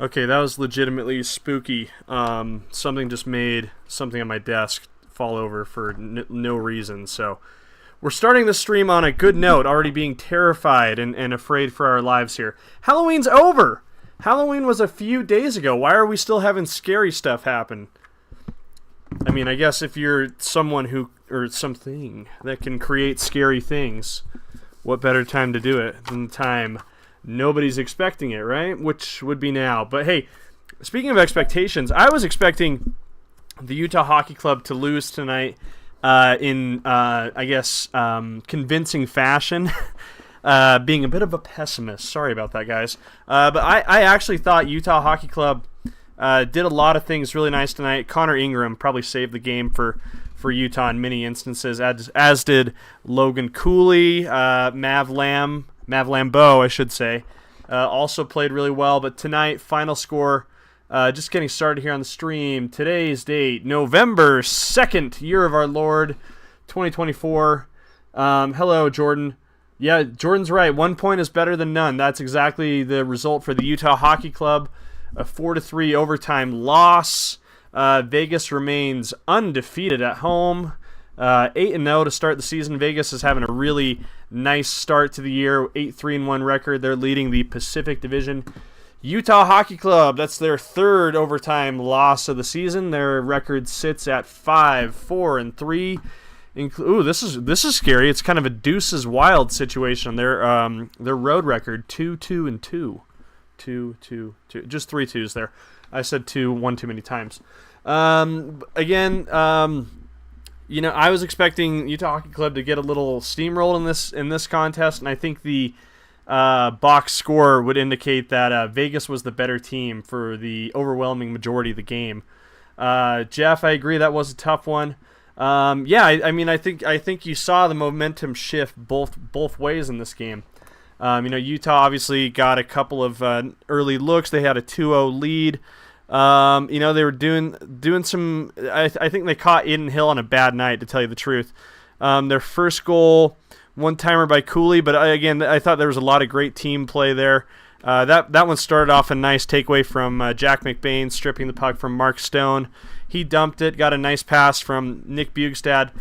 Okay, that was legitimately spooky. Something just made something on my desk fall over for no reason. So we're starting the stream on a good note, already being terrified and afraid for our lives here. Halloween's over! Halloween was a few days ago. Why are we still having scary stuff happen? I mean, I guess if you're someone who, or something that can create scary things, what better time to do it than the time nobody's expecting it, right? Which would be now. But hey, speaking of expectations, I was expecting the Utah Hockey Club to lose tonight in convincing fashion. Being a bit of a pessimist. Sorry about that, guys. But I actually thought Utah Hockey Club did a lot of things really nice tonight. Connor Ingram probably saved the game for Utah in many instances, as did Logan Cooley, Mav Lambeau, I should say, also played really well. But tonight, final score, just getting started here on the stream. Today's date, November 2nd, year of our Lord, 2024. Hello, Jordan. Yeah, Jordan's right. 1 point is better than none. That's exactly the result for the Utah Hockey Club. A 4-3 overtime loss. Vegas remains undefeated at home. 8-0 to start the season. Vegas is having a really nice start to the year. 8-3-1 record. They're leading the Pacific Division. Utah Hockey Club, that's their third overtime loss of the season. Their record sits at 5-4-3. Ooh, this is scary. It's kind of a Deuces Wild situation. Their road record 2-2-2. 2-2-2. Just 3 twos there. I said 1 too many times. Again, I was expecting Utah Hockey Club to get a little steamrolled in this contest, and I think the box score would indicate that Vegas was the better team for the overwhelming majority of the game. Jeff, I agree that was a tough one. I think you saw the momentum shift both ways in this game. Utah obviously got a couple of early looks. They had a 2-0 lead. They were doing some. I think they caught Eden Hill on a bad night, to tell you the truth. Their first goal, one-timer by Cooley, but I thought there was a lot of great team play there. That one started off a nice takeaway from Jack McBain, stripping the puck from Mark Stone. He dumped it, got a nice pass from Nick Bugstad.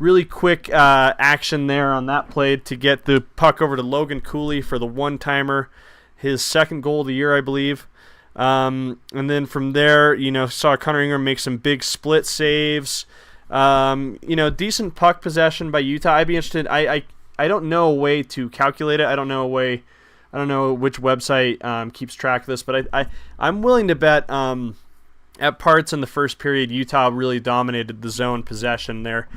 Really quick action there on that play to get the puck over to Logan Cooley for the one-timer, his second goal of the year, I believe. And then from there, saw Connor Ingram make some big split saves. Decent puck possession by Utah. I'd be interested. I don't know a way to calculate it. I don't know which website keeps track of this, but I'm willing to bet at parts in the first period, Utah really dominated the zone possession there.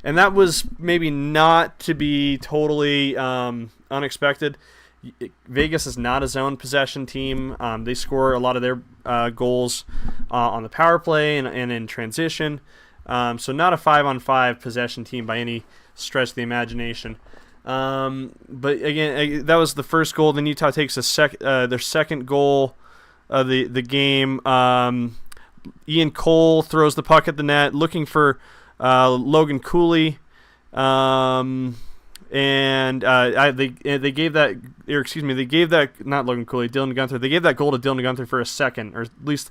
And that was maybe not to be totally unexpected. Vegas is not a zone possession team. They score a lot of their goals on the power play and in transition. So not a 5-on-5 possession team by any stretch of the imagination. But again, that was the first goal. Then Utah takes their second goal of the game. Ian Cole throws the puck at the net, looking for Logan Cooley, and they gave that, not Logan Cooley, Dylan Gunther. They gave that goal to Dylan Gunther for a second, or at least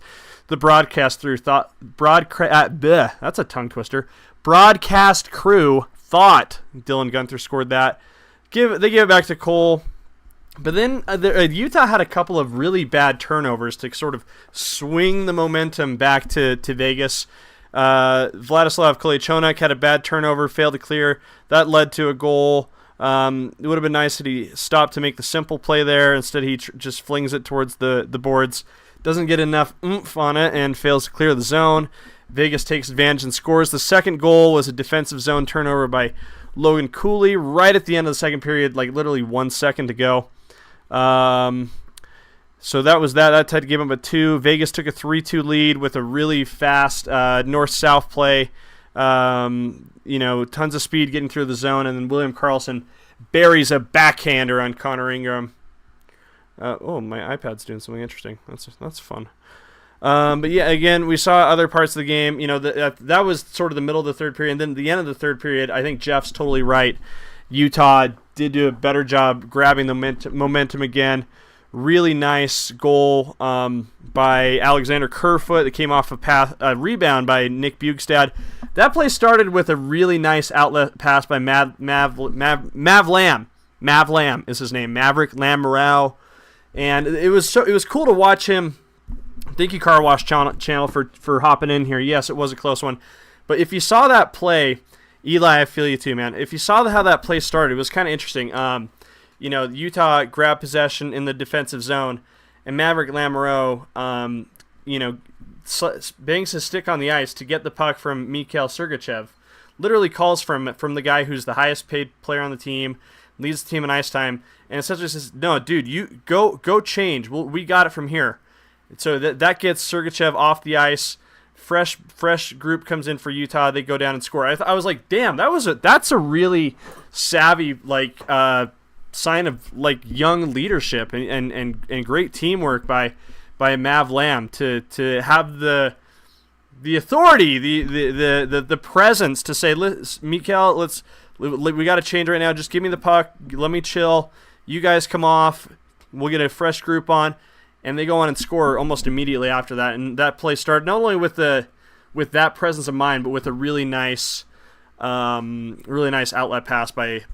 the broadcast crew thought. That's a tongue twister. Broadcast crew thought Dylan Gunther scored that. They gave it back to Cole. But then Utah had a couple of really bad turnovers to sort of swing the momentum back to Vegas. Vladislav Kolechonik had a bad turnover, failed to clear. That led to a goal. It would have been nice that he stopped to make the simple play there. Instead, he just flings it towards the boards. Doesn't get enough oomph on it and fails to clear the zone. Vegas takes advantage and scores. The second goal was a defensive zone turnover by Logan Cooley right at the end of the second period, like literally 1 second to go. So that was that. That tied to give them a 2. Vegas took a 3-2 lead with a really fast north-south play. Tons of speed getting through the zone, and then William Karlsson buries a backhander on Connor Ingram. My iPad's doing something interesting. That's fun. But yeah, again, we saw other parts of the game. That was sort of the middle of the third period, and then the end of the third period. I think Jeff's totally right. Utah did do a better job grabbing the momentum again. Really nice goal by Alexander Kerfoot that came off a rebound by Nick Bugstad. That play started with a really nice outlet pass by Mav Lamb. Mav Lamb is his name, Maverick Lamoureux. And it was cool to watch him. Thank you, Car Wash Channel, for hopping in here. Yes, it was a close one. But if you saw that play, Eli, I feel you too, man. If you saw how that play started, it was kind of interesting. Utah grabbed possession in the defensive zone, and Maverick Lamoureux, bangs his stick on the ice to get the puck from Mikhail Sergachev. Literally calls from the guy who's the highest paid player on the team, leads the team in ice time, and essentially says, "No, dude, you go change. We got it from here." So that gets Sergachev off the ice. Fresh group comes in for Utah. They go down and score. I was like, damn, that's a really savvy sign of young leadership and great teamwork by Mav Lamb to have the authority, the presence to say, Mikhail, we got to change right now. Just give me the puck. Let me chill. You guys come off. We'll get a fresh group on. And they go on and score almost immediately after that. And that play started not only with that presence of mind, but with a really nice outlet pass by.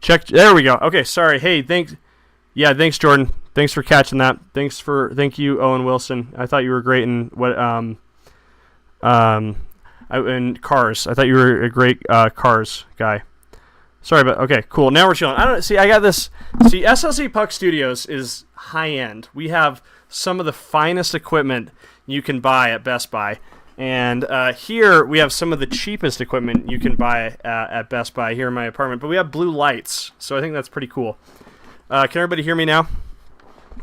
Check. There we go. Okay, sorry. Hey, thanks. Yeah, thanks, Jordan. Thanks for catching that. Thank you, Owen Wilson. I thought you were great in in Cars. I thought you were a great Cars guy. Sorry, but okay, cool. Now we're chilling. I got this. See, SLC Puck Studios is high end. We have some of the finest equipment you can buy at Best Buy. And here we have some of the cheapest equipment you can buy at Best Buy here in my apartment. But we have blue lights, so I think that's pretty cool. Can everybody hear me now?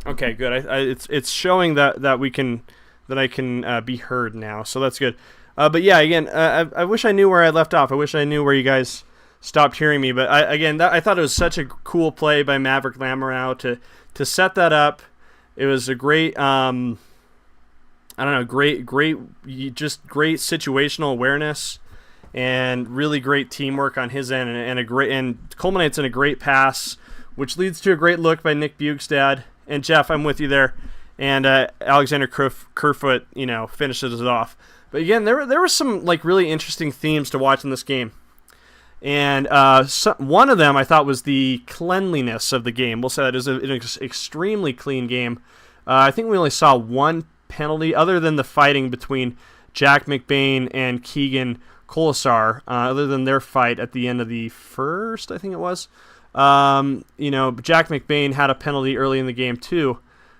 Okay, good. It's showing that I can be heard now, so that's good. But yeah, again, I wish I knew where I left off. I wish I knew where you guys stopped hearing me. But I thought it was such a cool play by Maverick Lamoureux to set that up. It was a great. Great situational awareness and really great teamwork on his end, and culminates in a great pass, which leads to a great look by Nick Bugstad. And Jeff, I'm with you there. And Alexander Kerfoot, finishes it off. But again, there were some really interesting themes to watch in this game. And one of them I thought was the cleanliness of the game. We'll say that it was an extremely clean game. I think we only saw one penalty other than the fighting between Jack McBain and Keegan Colasar, other than their fight at the end of the first, I think it was. Jack McBain had a penalty early in the game too.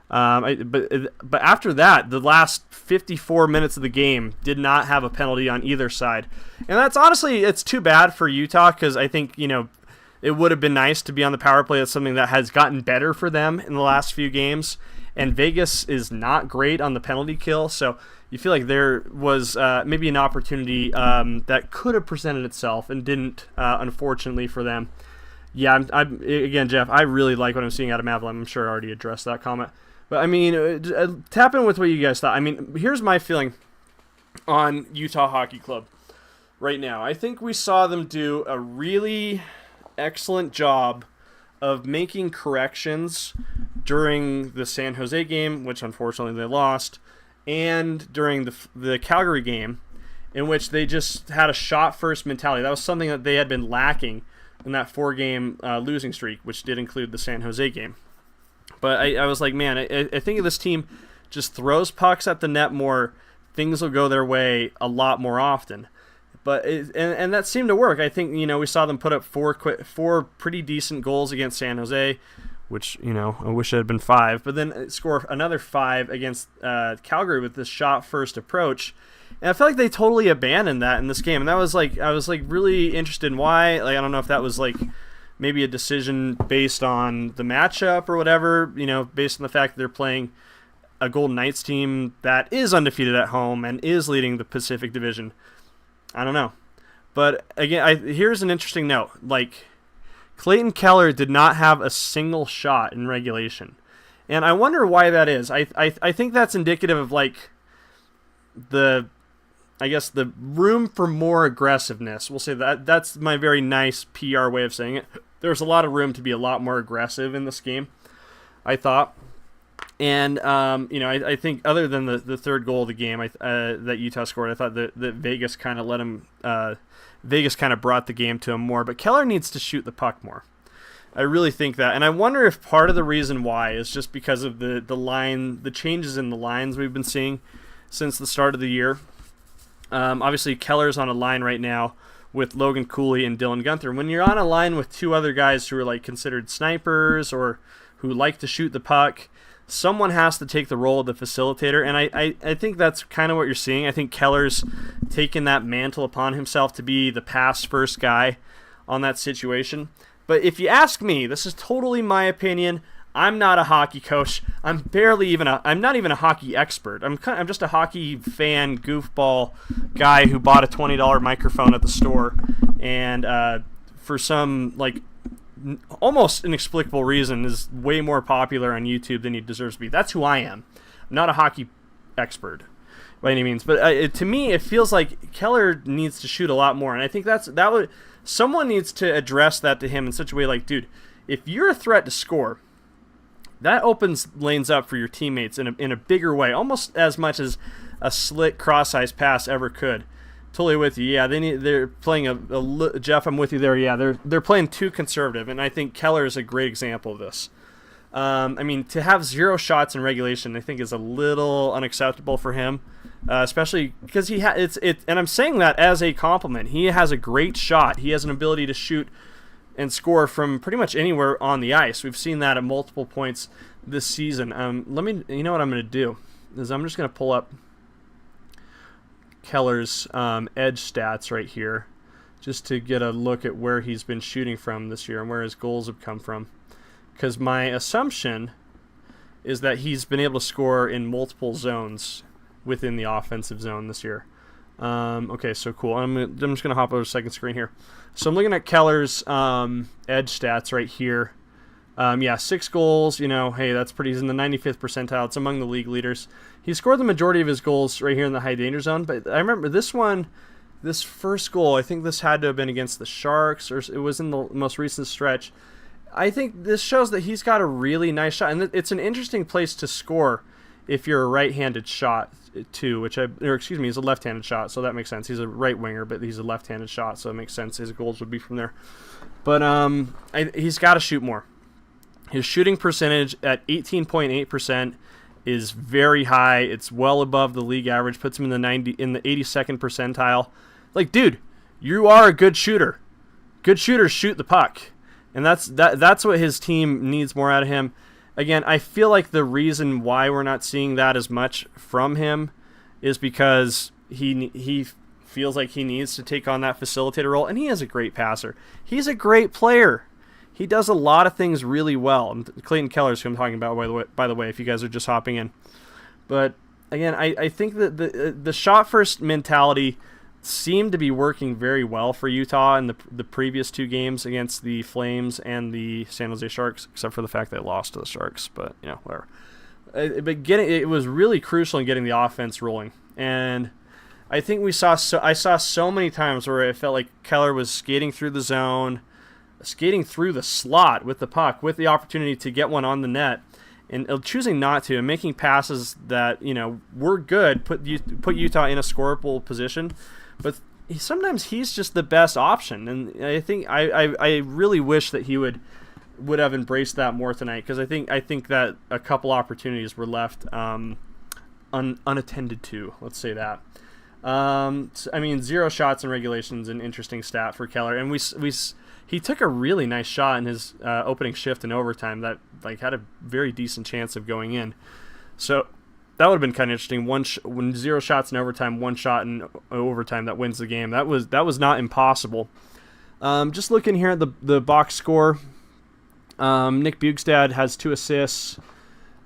But after that, the last 54 minutes of the game did not have a penalty on either side. And that's honestly, it's too bad for Utah, because I think, it would have been nice to be on the power play. That's something that has gotten better for them in the last few games. And Vegas is not great on the penalty kill, so you feel like there was maybe an opportunity that could have presented itself and didn't, unfortunately for them. Yeah, again, Jeff, I really like what I'm seeing out of Mav Lamb. I'm sure I already addressed that comment. But, tap in with what you guys thought. Here's my feeling on Utah Hockey Club right now. I think we saw them do a really excellent job of making corrections during the San Jose game, which unfortunately they lost, and during the Calgary game, in which they just had a shot-first mentality. That was something that they had been lacking in that 4-game losing streak, which did include the San Jose game. But I was like, man, I think if this team just throws pucks at the net more, things will go their way a lot more often. And that seemed to work. I think we saw them put up four pretty decent goals against San Jose, which I wish it had been 5, but then score another 5 against Calgary with this shot first approach. And I felt like they totally abandoned that in this game, and that was I was really interested in why. I don't know if that was maybe a decision based on the matchup or whatever, based on the fact that they're playing a Golden Knights team that is undefeated at home and is leading the Pacific Division. I don't know. But again, here's an interesting note. Clayton Keller did not have a single shot in regulation. And I wonder why that is. I think that's indicative of the room for more aggressiveness. We'll say that's my very nice PR way of saying it. There's a lot of room to be a lot more aggressive in this game, I thought. And, I think other than the third goal of the game that Utah scored, I thought that Vegas kind of let him Vegas kind of brought the game to him more. But Keller needs to shoot the puck more. I really think that. And I wonder if part of the reason why is just because of the changes in the lines we've been seeing since the start of the year. Obviously, Keller's on a line right now with Logan Cooley and Dylan Guenther. When you're on a line with two other guys who are considered snipers or who like to shoot the puck, someone has to take the role of the facilitator, and I think that's kind of what you're seeing. I think Keller's taken that mantle upon himself to be the pass-first guy on that situation. But if you ask me, this is totally my opinion. I'm not a hockey coach. I'm not even a hockey expert. I'm just a hockey fan, goofball guy who bought a $20 microphone at the store, and for some almost inexplicable reason is way more popular on YouTube than he deserves to be. That's who I am. I'm not a hockey expert by any means, but to me it feels like Keller needs to shoot a lot more, and I think someone needs to address that to him in such a way dude, if you're a threat to score, that opens lanes up for your teammates in a bigger way, almost as much as a slick cross-ice pass ever could. Totally with you. Yeah, they're playing Jeff, I'm with you there. Yeah, they're playing too conservative, and I think Keller is a great example of this. To have 0 shots in regulation, I think is a little unacceptable for him, especially because and I'm saying that as a compliment. He has a great shot. He has an ability to shoot and score from pretty much anywhere on the ice. We've seen that at multiple points this season. You know what I'm going to do is I'm just going to pull up Keller's edge stats right here just to get a look at where he's been shooting from this year and where his goals have come from, because my assumption is that he's been able to score in multiple zones within the offensive zone this year. Okay, so cool. I'm just going to hop over to the second screen here. So I'm looking at Keller's edge stats right here. 6 goals, hey, that's pretty. He's in the 95th percentile. It's among the league leaders. He scored the majority of his goals right here in the high danger zone, but I remember this first goal, I think this had to have been against the Sharks, or it was in the most recent stretch. I think this shows that he's got a really nice shot, and it's an interesting place to score if you're a right-handed shot too, he's a left-handed shot, so that makes sense. He's a right winger, but he's a left-handed shot, so it makes sense. His goals would be from there. But he's got to shoot more. His shooting percentage at 18.8% is very high. It's well above the league average. Puts him in the 82nd percentile. Dude, you are a good shooter. Good shooters shoot the puck, and that's what his team needs more out of him. Again, I feel like the reason why we're not seeing that as much from him is because he feels like he needs to take on that facilitator role, and he is a great passer. He's a great player. He does a lot of things really well. And Clayton Keller's who I'm talking about, by the way, if you guys are just hopping in. But again, I think that the shot first mentality seemed to be working very well for Utah in the previous 2 games against the Flames and the San Jose Sharks, except for the fact they lost to the Sharks. But whatever. But it was really crucial in getting the offense rolling, and I think I saw so many times where it felt like Keller was skating through the zone, skating through the slot with the puck, with the opportunity to get one on the net, and choosing not to, and making passes that were good, put Utah in a scoreable position. But sometimes he's just the best option, and I think I really wish that he would have embraced that more tonight, because I think that a couple opportunities were left unattended to. Let's say that. I mean, 0 shots in regulation is an interesting stat for Keller, and he took a really nice shot in his opening shift in overtime that like had a very decent chance of going in. So that would have been kind of interesting. When 0 shots in overtime, 1 shot in overtime that wins the game. That was not impossible. Just looking here at the box score, Nick Bugstad has 2 assists,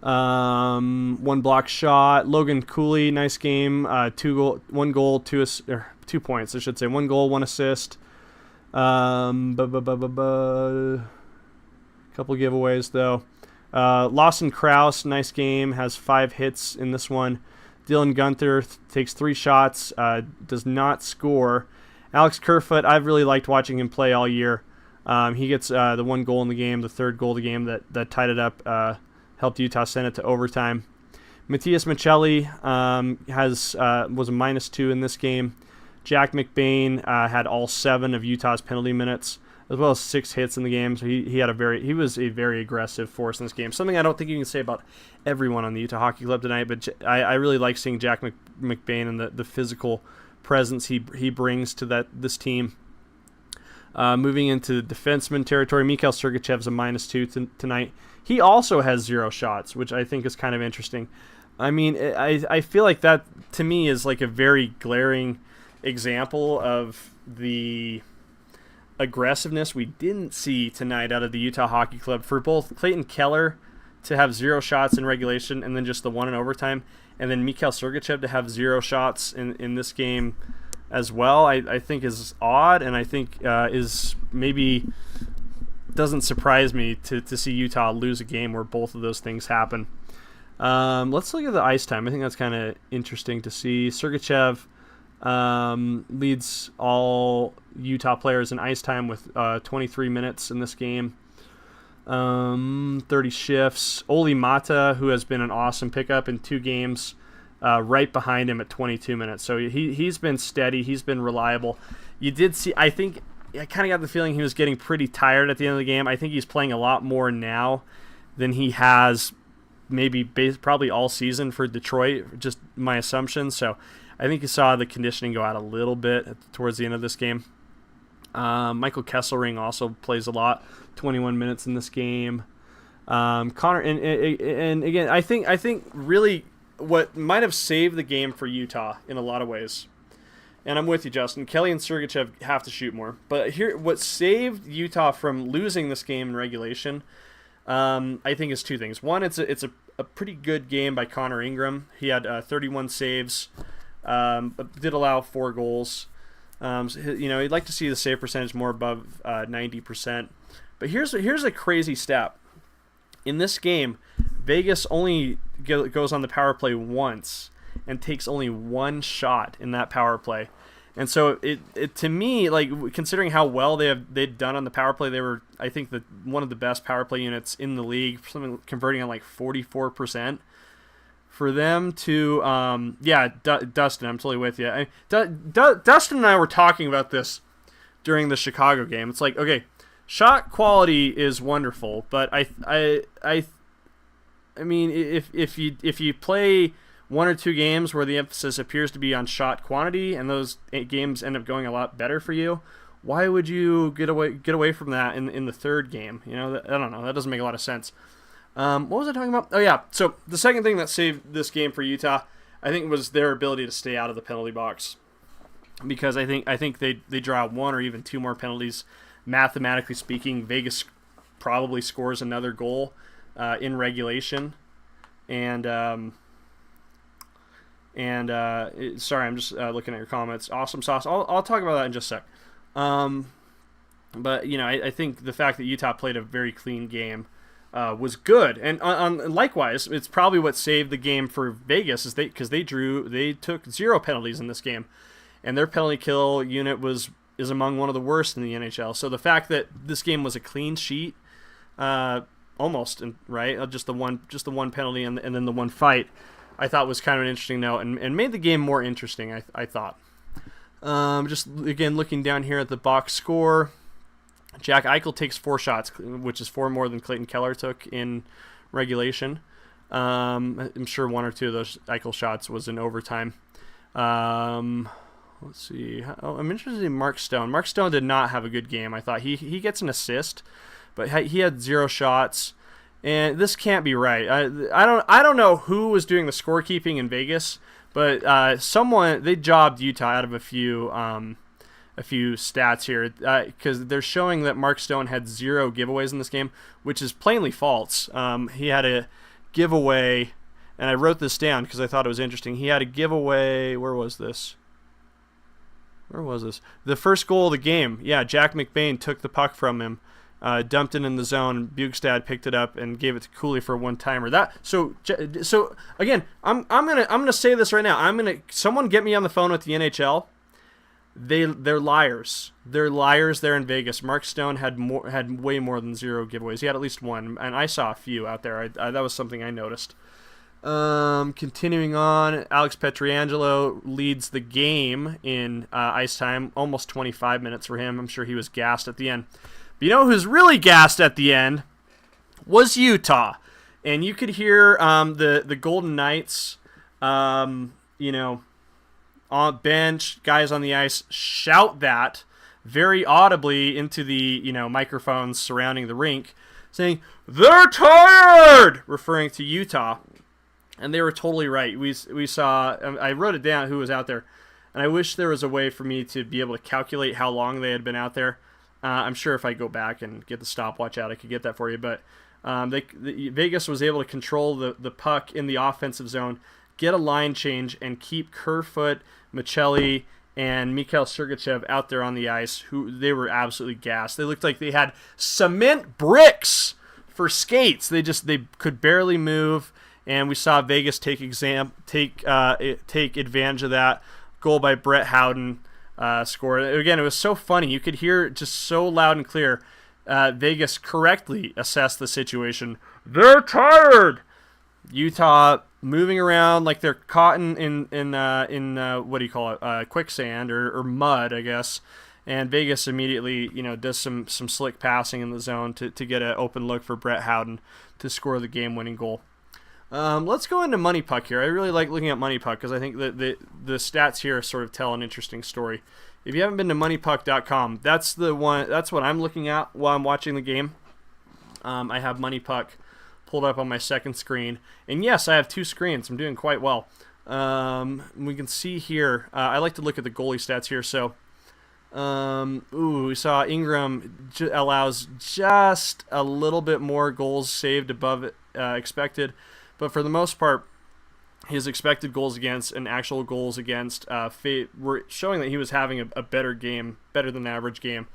1 block shot. Logan Cooley, nice game, 1 goal, 2 points, I should say. 1 goal, 1 assist. Couple giveaways though. Lawson Krause, nice game, has 5 hits in this one. Dylan Gunther takes 3 shots, does not score. Alex Kerfoot, I've really liked watching him play all year. He gets the 1 goal in the game, the 3rd goal of the game that tied it up, helped Utah send it to overtime. Matthias Michelli was a -2 in this game. Jack McBain had all 7 of Utah's penalty minutes, as well as 6 hits in the game. So he was a very aggressive force in this game. Something I don't think you can say about everyone on the Utah Hockey Club tonight, but I really like seeing Jack McBain and the physical presence he brings to this team. Moving into defenseman territory, Mikhail Sergachev's a -2 tonight. He also has 0 shots, which I think is kind of interesting. I mean, I feel like that, to me, is like a very glaring example of the aggressiveness we didn't see tonight out of the Utah Hockey Club, for both Clayton Keller to have 0 shots in regulation and then just the 1 in overtime, and then Mikhail Sergachev to have 0 shots in this game as well. I think is odd, and I think is maybe doesn't surprise me to see Utah lose a game where both of those things happen. Let's look at the ice time. I think that's kind of interesting to see. Sergachev leads all Utah players in ice time with 23 minutes in this game. 30 shifts. Oli Mata, who has been an awesome pickup in 2 games, right behind him at 22 minutes. So he's been steady. He's been reliable. You did see, I think, I kind of got the feeling he was getting pretty tired at the end of the game. I think he's playing a lot more now than he has maybe probably all season for Detroit, just my assumption. So I think you saw the conditioning go out a little bit towards the end of this game. Michael Kesselring also plays a lot, 21 minutes in this game. Connor, and again, I think really what might have saved the game for Utah in a lot of ways, and I'm with you, Justin, Kelly and Sergachev have to shoot more. But here, what saved Utah from losing this game in regulation, I think, is 2 things. One, it's a pretty good game by Connor Ingram. He had 31 saves, did allow 4 goals. So, you'd like to see the save percentage more above 90%. But here's a crazy stat. In this game, Vegas only goes on the power play once and takes only 1 shot in that power play. And so it to me, like, considering how well they'd done on the power play, they were, I think, one of the best power play units in the league, something converting on like 44%. For them to, Dustin, I'm totally with you. Dustin and I were talking about this during the Chicago game. It's like, okay, shot quality is wonderful, but I mean, if you play 1 or 2 games where the emphasis appears to be on shot quantity, and those games end up going a lot better for you, why would you get away from that in the 3rd game? I don't know. That doesn't make a lot of sense. What was I talking about? Oh yeah. So the second thing that saved this game for Utah, I think, was their ability to stay out of the penalty box, because I think they draw 1 or even 2 more penalties. Mathematically speaking, Vegas probably scores another goal in regulation, and sorry, I'm just looking at your comments. Awesome sauce. I'll talk about that in just a sec. But I think the fact that Utah played a very clean game was good, and likewise, it's probably what saved the game for Vegas, is because they took 0 penalties in this game, and their penalty kill unit is among one of the worst in the NHL. So the fact that this game was a clean sheet, almost, right, just the one penalty and then the 1 fight, I thought was kind of an interesting note, and made the game more interesting. I thought. Just again looking down here at the box score. Jack Eichel takes 4 shots, which is 4 more than Clayton Keller took in regulation. I'm sure 1 or 2 of those Eichel shots was in overtime. Let's see. Oh, I'm interested in Mark Stone. Mark Stone did not have a good game. I thought he gets an assist, but he had 0 shots, and this can't be right. I don't know who was doing the scorekeeping in Vegas, but they jobbed Utah out of a few stats here because they're showing that Mark Stone had 0 giveaways in this game, which is plainly false. He had a giveaway, and I wrote this down because I thought it was interesting. He had a giveaway. Where was this? The first goal of the game. Yeah, Jack McBain took the puck from him, dumped it in the zone. Bugstad picked it up and gave it to Cooley for a one-timer. So again, I'm gonna say this right now. Someone get me on the phone with the NHL. They're liars. They're liars there in Vegas. Mark Stone had way more than 0 giveaways. He had at least 1, and I saw a few out there. That was something I noticed. Continuing on, Alex Pietrangelo leads the game in ice time, almost 25 minutes for him. I'm sure he was gassed at the end. But you know who's really gassed at the end was Utah. And you could hear the Golden Knights, on bench, guys on the ice, shout that very audibly into the microphones surrounding the rink, saying, "They're tired!" referring to Utah. And they were totally right. We saw, I wrote it down who was out there, and I wish there was a way for me to be able to calculate how long they had been out there. I'm sure if I go back and get the stopwatch out, I could get that for you. But Vegas was able to control the puck in the offensive zone, get a line change, and keep Kerfoot, Michelli, and Mikhail Sergachev out there on the ice. They were absolutely gassed. They looked like they had cement bricks for skates. They could barely move. And we saw Vegas take advantage of that. Goal by Brett Howden scored. Again, it was so funny. You could hear just so loud and clear. Vegas correctly assessed the situation. They're tired. Utah moving around like they're caught in what do you call it? Quicksand or mud, I guess. And Vegas immediately does some slick passing in the zone to get an open look for Brett Howden to score the game-winning goal. Let's go into Money Puck here. I really like looking at Money Puck because I think that the stats here sort of tell an interesting story. If you haven't been to moneypuck.com, that's what I'm looking at while I'm watching the game. I have Money Puck pulled up on my second screen, and yes, I have 2 screens. I'm doing quite well. We can see here. I like to look at the goalie stats here. So, we saw Ingram allows just a little bit more goals saved above expected. But for the most part, his expected goals against and actual goals against were showing that he was having a better game, better than average game.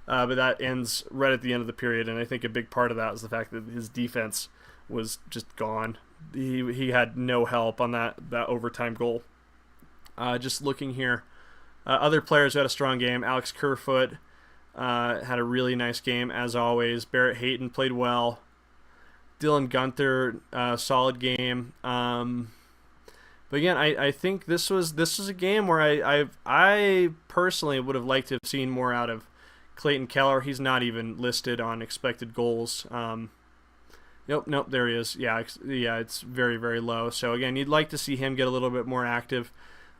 But that ends right at the end of the period, and I think a big part of that is the fact that his defense was just gone. He had no help on that overtime goal. Just looking here, other players who had a strong game. Alex Kerfoot had a really nice game, as always. Barrett Hayton played well. Dylan Gunther, solid game. But again, I think this was a game where I personally would have liked to have seen more out of Clayton Keller. He's not even listed on expected goals. Nope, there he is. Yeah, it's very, very low. So again, you'd like to see him get a little bit more active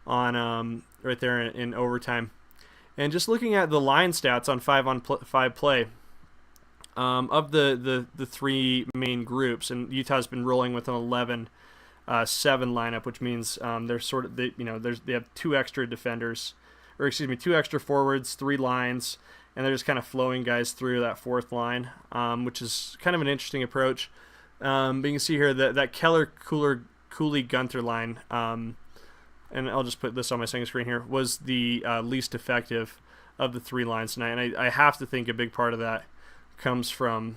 on right there in overtime. And just looking at the line stats on 5-on-5 play. Of the 3 main groups, and Utah's been rolling with an 11-7 lineup, which means they're sort of they have 2 extra defenders, or excuse me, 2 extra forwards, 3 lines, and they're just kind of flowing guys through that 4th line, which is kind of an interesting approach. But you can see here that Keller, Cooley, Gunther line, and I'll just put this on my second screen here, was the least effective of the 3 lines tonight, and I have to think a big part of that comes from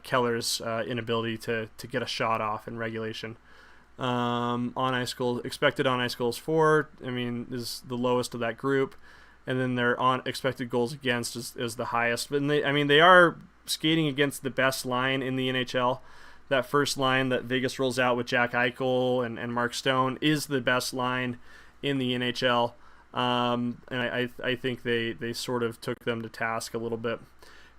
Keller's inability to get a shot off in regulation. Expected on ice goals for, is the lowest of that group, and then their on expected goals against is the highest. But they are skating against the best line in the NHL. That first line that Vegas rolls out with Jack Eichel and Mark Stone is the best line in the NHL. And I think they sort of took them to task a little bit.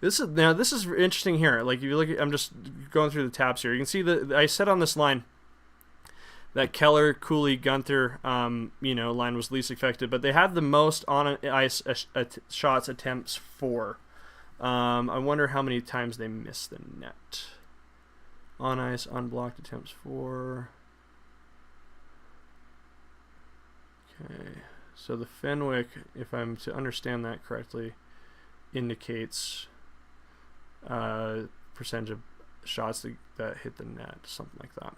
This is interesting here. Like if you look at, I'm just going through the tabs here. You can see that I said on this line that Keller, Cooley, Gunther, line was least affected, but they had the most on ice shots attempts for. I wonder how many times they missed the net. On ice, unblocked attempts for. Okay, so the Fenwick, if I'm to understand that correctly, indicates percentage of shots that hit the net, something like that.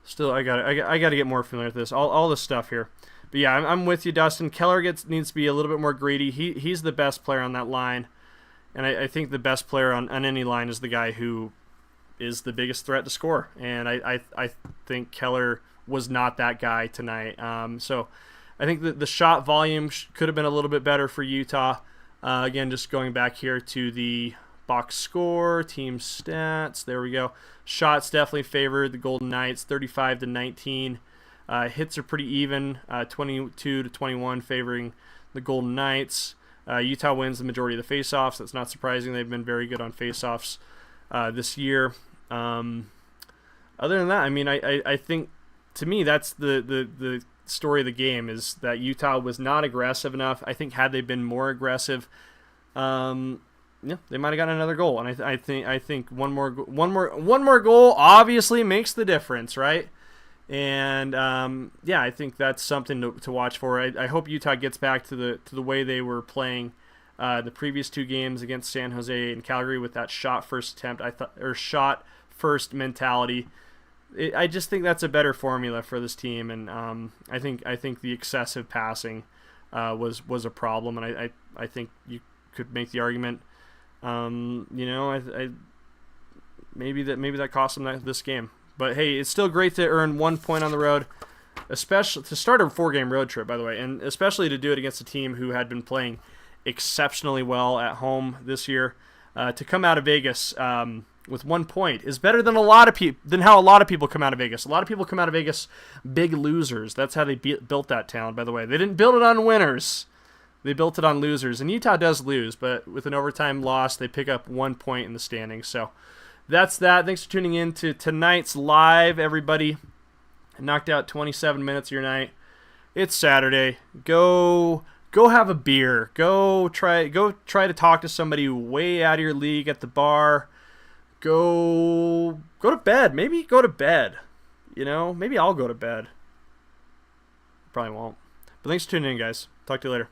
Still, I got to get more familiar with this. All this stuff here, but yeah, I'm with you, Dustin. Keller needs to be a little bit more greedy. He's the best player on that line, and I think the best player on any line is the guy who is the biggest threat to score. And I think Keller was not that guy tonight. So I think that the shot volume could have been a little bit better for Utah. Again, just going back here to the box score, team stats. There we go. Shots definitely favored the Golden Knights, 35-19. Hits are pretty even, 22-21 favoring the Golden Knights. Utah wins the majority of the faceoffs. That's not surprising. They've been very good on faceoffs this year. Other than that, I mean, I think to me that's the story of the game is that Utah was not aggressive enough. I think had they been more aggressive, they might have gotten another goal. And I think one more goal obviously makes the difference, right? And I think that's something to watch for. I hope Utah gets back to the way they were playing the previous two games against San Jose and Calgary with that shot first attempt. Shot first mentality. I just think that's a better formula for this team, and I think the excessive passing was a problem, and I think you could make the argument, maybe that cost them this game. But hey, it's still great to earn 1 point on the road, especially to start a 4-game road trip, by the way, and especially to do it against a team who had been playing exceptionally well at home this year. To come out of Vegas with 1 point is better than how a lot of people come out of Vegas. A lot of people come out of Vegas big losers. That's how they built that town, by the way. They didn't build it on winners. They built it on losers. And Utah does lose, but with an overtime loss, they pick up 1 point in the standings. So that's that. Thanks for tuning in to tonight's live, everybody. I knocked out 27 minutes of your night. It's Saturday. Go have a beer. Go try to talk to somebody way out of your league at the bar. Go to bed. Maybe go to bed. Maybe I'll go to bed. Probably won't. But thanks for tuning in, guys. Talk to you later.